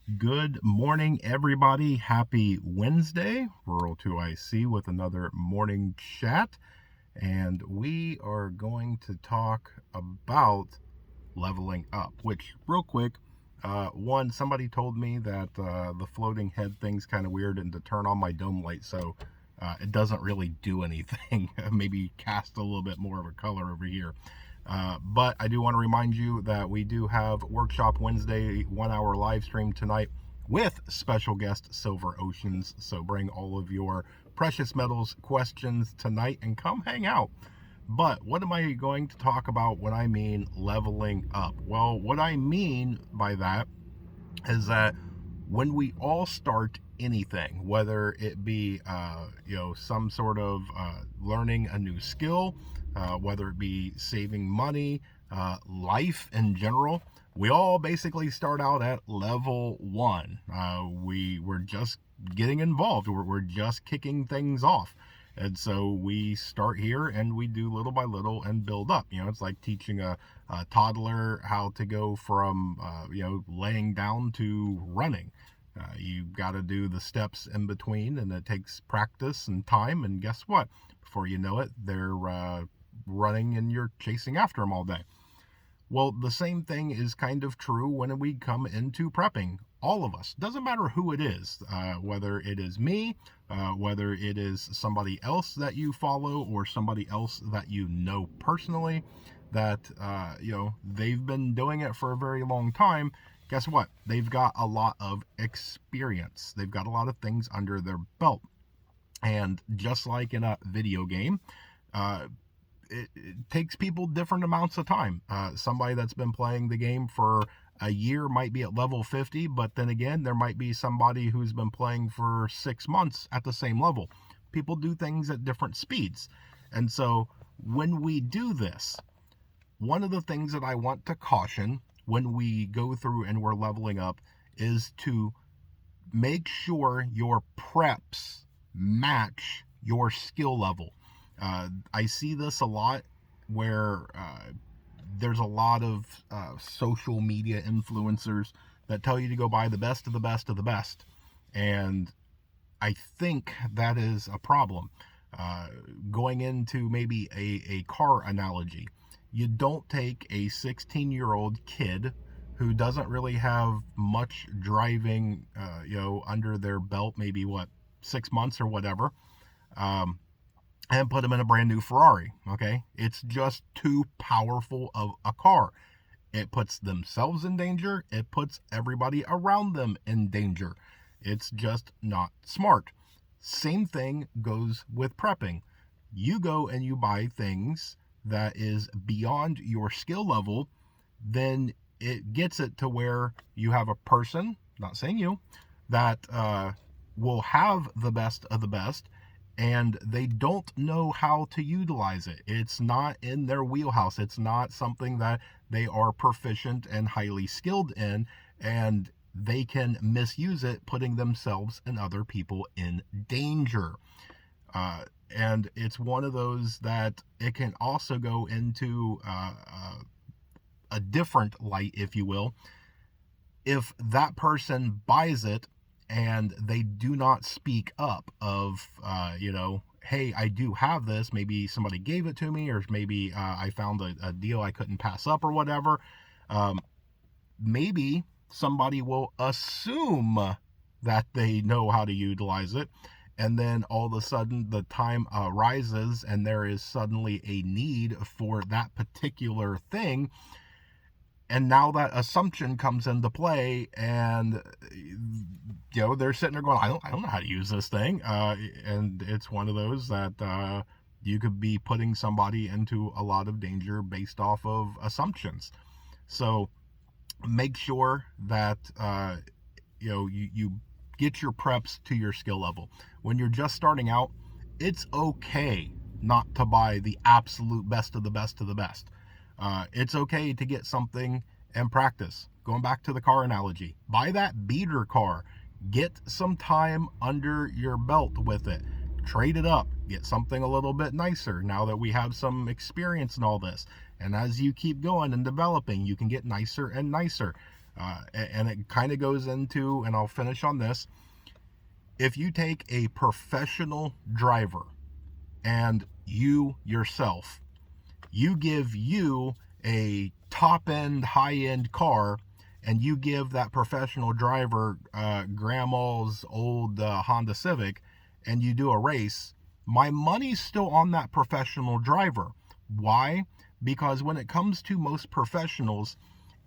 Good morning, everybody. Happy Wednesday. Rural 2IC with another morning chat. And we are going to talk about leveling up, which, real quick, one, somebody told me that the floating head thing's kind of weird and to turn on my dome light so it doesn't really do anything. Maybe cast a little bit more of a color over here. But I do want to remind you that we do have Workshop Wednesday 1 hour live stream tonight with special guest Silver Oceans. So bring all of your precious metals questions tonight and come hang out. But what am I going to talk about when I mean leveling up? Well, what I mean by that is that when we all start anything, whether it be some sort of learning a new skill, whether it be saving money, life in general, we all basically start out at level one. We're just getting involved. We're just kicking things off. And so we start here and we do little by little and build up. It's like teaching a toddler how to go from, laying down to running. You've got to do the steps in between, and it takes practice and time. And guess what? Before you know it, they're running and you're chasing after them all day. Well, the same thing is kind of true when we come into prepping. All of us, doesn't matter who it is, whether it is me, whether it is somebody else that you follow or somebody else that you know personally, that they've been doing it for a very long time. Guess what? They've got a lot of experience. They've got a lot of things under their belt. And just like in a video game, it takes people different amounts of time. Somebody that's been playing the game for a year might be at level 50, but then again, there might be somebody who's been playing for 6 months at the same level. People do things at different speeds. And so when we do this, one of the things that I want to caution when we go through and we're leveling up is to make sure your preps match your skill level. I see this a lot where there's a lot of social media influencers that tell you to go buy the best of the best of the best. And I think that is a problem. Going into maybe a car analogy, you don't take a 16-year-old kid who doesn't really have much driving, under their belt, maybe 6 months or whatever, and put them in a brand new Ferrari. Okay, it's just too powerful of a car. It puts themselves in danger. It puts everybody around them in danger. It's just not smart. Same thing goes with prepping. You go and you buy things that is beyond your skill level, then it gets it to where you have a person, not saying you, that will have the best of the best, and they don't know how to utilize it. It's not in their wheelhouse. It's not something that they are proficient and highly skilled in, and they can misuse it, putting themselves and other people in danger. And it's one of those that it can also go into a different light, if you will. If that person buys it and they do not speak up of, hey, I do have this, maybe somebody gave it to me, or maybe I found a deal I couldn't pass up or whatever, maybe somebody will assume that they know how to utilize it. And then all of a sudden the time arises and there is suddenly a need for that particular thing. And now that assumption comes into play, and they're sitting there going, I don't know how to use this thing, and it's one of those that you could be putting somebody into a lot of danger based off of assumptions. So make sure that you get your preps to your skill level. When you're just starting out, it's okay not to buy the absolute best of the best of the best. It's okay to get something and practice. Going back to the car analogy, buy that beater car. Get some time under your belt with it. Trade it up. Get something a little bit nicer now that we have some experience in all this. And as you keep going and developing, you can get nicer and nicer. And it kind of goes into, and I'll finish on this. If you take a professional driver and you yourself, you give you a top end, high end car, and you give that professional driver grandma's old Honda Civic, and you do a race, my money's still on that professional driver. Why? Because when it comes to most professionals,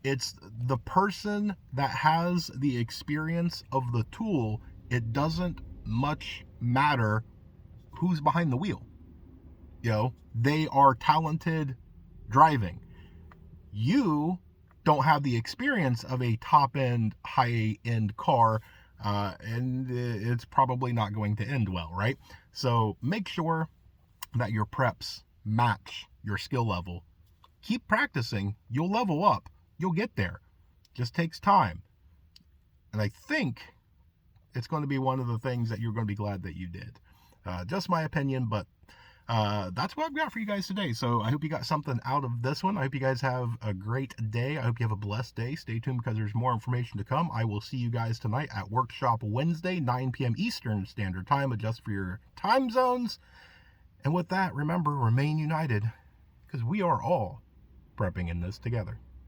it's the person that has the experience of the tool. It doesn't much matter who's behind the wheel. They are talented driving. You don't have the experience of a top end, high end car, and it's probably not going to end well, right? So make sure that your preps match your skill level. Keep practicing. You'll level up. You'll get there. Just takes time. And I think it's going to be one of the things that you're going to be glad that you did. Just my opinion, but that's what I've got for you guys today. So I hope you got something out of this one. I hope you guys have a great day. I hope you have a blessed day. Stay tuned because there's more information to come. I will see you guys tonight at Workshop Wednesday, 9 p.m. Eastern Standard Time. Adjust for your time zones. And with that, remember, remain united because we are all prepping in this together.